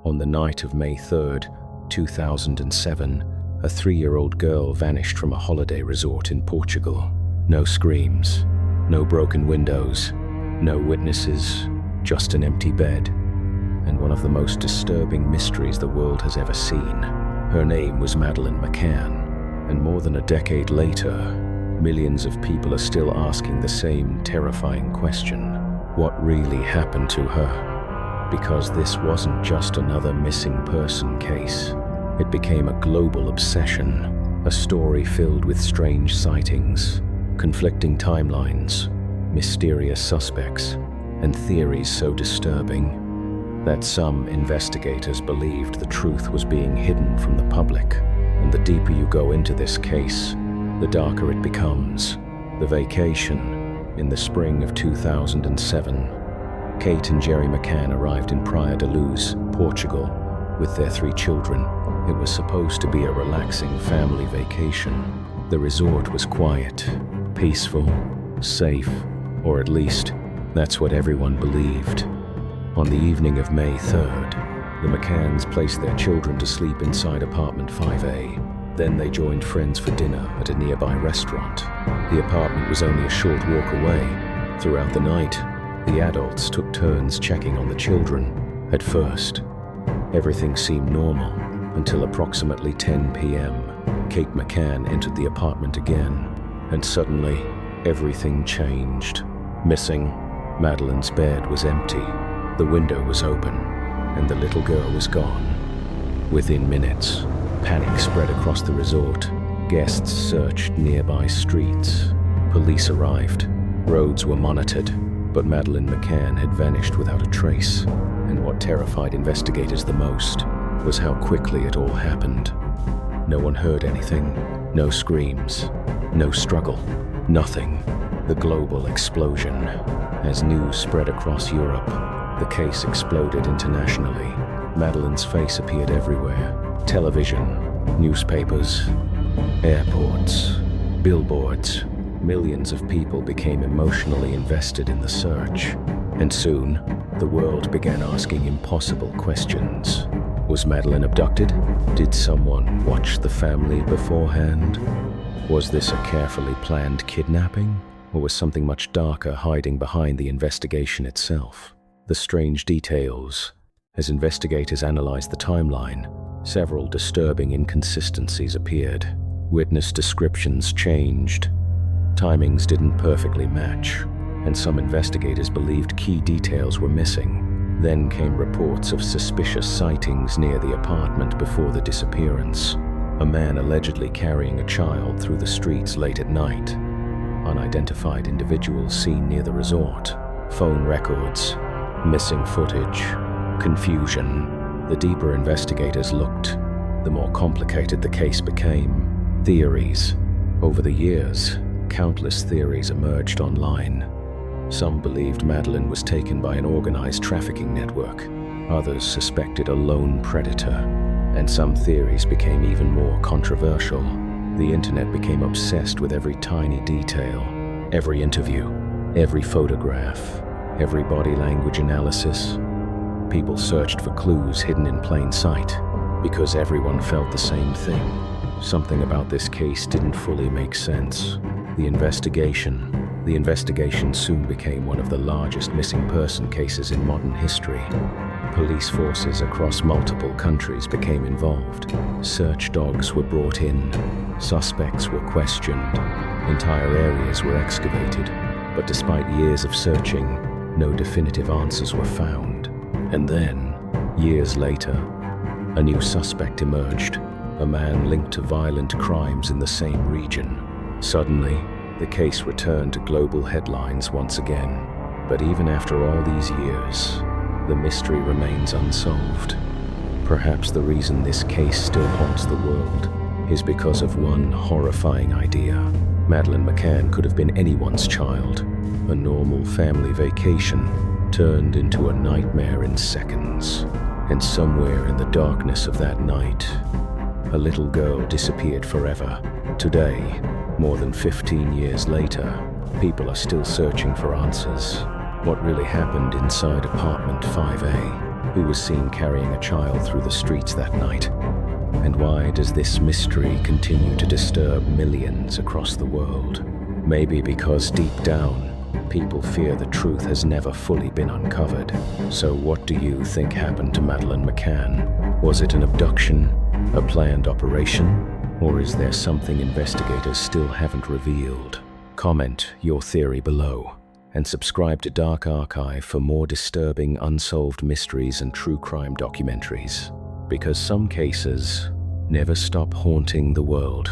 On the night of May 3rd, 2007, a 3-year-old girl vanished from a holiday resort in Portugal. No screams, no broken windows, no witnesses, just an empty bed. And one of the most disturbing mysteries the world has ever seen. Her name was Madeleine McCann, and more than a decade later, millions of people are still asking the same terrifying question: what really happened to her? Because this wasn't just another missing person case. It became a global obsession, a story filled with strange sightings, conflicting timelines, mysterious suspects, and theories so disturbing that some investigators believed the truth was being hidden from the public. And the deeper you go into this case, the darker it becomes. The vacation. In the spring of 2007, Kate and Jerry McCann arrived in Praia da Luz, Portugal, with their 3 children. It was supposed to be a relaxing family vacation. The resort was quiet, peaceful, safe, or at least that's what everyone believed. On the evening of May 3rd, the McCanns placed their children to sleep inside apartment 5A. Then they joined friends for dinner at a nearby restaurant. The apartment was only a short walk away. Throughout the night, the adults took turns checking on the children. At first, everything seemed normal until approximately 10 p.m. Kate McCann entered the apartment again, and suddenly, everything changed. Missing, Madeleine's bed was empty. The window was open, and the little girl was gone. Within minutes, panic spread across the resort. Guests searched nearby streets. Police arrived. Roads were monitored, but Madeleine McCann had vanished without a trace. And what terrified investigators the most was how quickly it all happened. No one heard anything. No screams. No struggle. Nothing. The global explosion. As news spread across Europe, the case exploded internationally. Madeleine's face appeared everywhere. Television, newspapers, airports, billboards. Millions of people became emotionally invested in the search. And soon, the world began asking impossible questions. Was Madeleine abducted? Did someone watch the family beforehand? Was this a carefully planned kidnapping? Or was something much darker hiding behind the investigation itself? The strange details. As investigators analyzed the timeline, several disturbing inconsistencies appeared. Witness descriptions changed. Timings didn't perfectly match, and some investigators believed key details were missing. Then came reports of suspicious sightings near the apartment before the disappearance. A man allegedly carrying a child through the streets late at night. Unidentified individuals seen near the resort. Phone records. Missing footage. Confusion. The deeper investigators looked, the more complicated the case became. Theories. Over the years, countless theories emerged online. Some believed Madeleine was taken by an organized trafficking network. Others suspected a lone predator. And some theories became even more controversial. The internet became obsessed with every tiny detail, every interview, every photograph, every body language analysis. People searched for clues hidden in plain sight because everyone felt the same thing. Something about this case didn't fully make sense. The investigation soon became one of the largest missing person cases in modern history. Police forces across multiple countries became involved. Search dogs were brought in. Suspects were questioned. Entire areas were excavated. But despite years of searching, no definitive answers were found. And then, years later, a new suspect emerged. A man linked to violent crimes in the same region. Suddenly, the case returned to global headlines once again. But even after all these years, the mystery remains unsolved. Perhaps the reason this case still haunts the world is because of one horrifying idea. Madeleine McCann could have been anyone's child. A normal family vacation turned into a nightmare in seconds. And somewhere in the darkness of that night, a little girl disappeared forever. Today, more than 15 years later, people are still searching for answers. What really happened inside apartment 5A? Who was seen carrying a child through the streets that night? And why does this mystery continue to disturb millions across the world? Maybe because deep down, people fear the truth has never fully been uncovered. So what do you think happened to Madeleine McCann? Was it an abduction, a planned operation, or is there something investigators still haven't revealed? Comment your theory below, and subscribe to Dark Archive for more disturbing unsolved mysteries and true crime documentaries. Because some cases never stop haunting the world.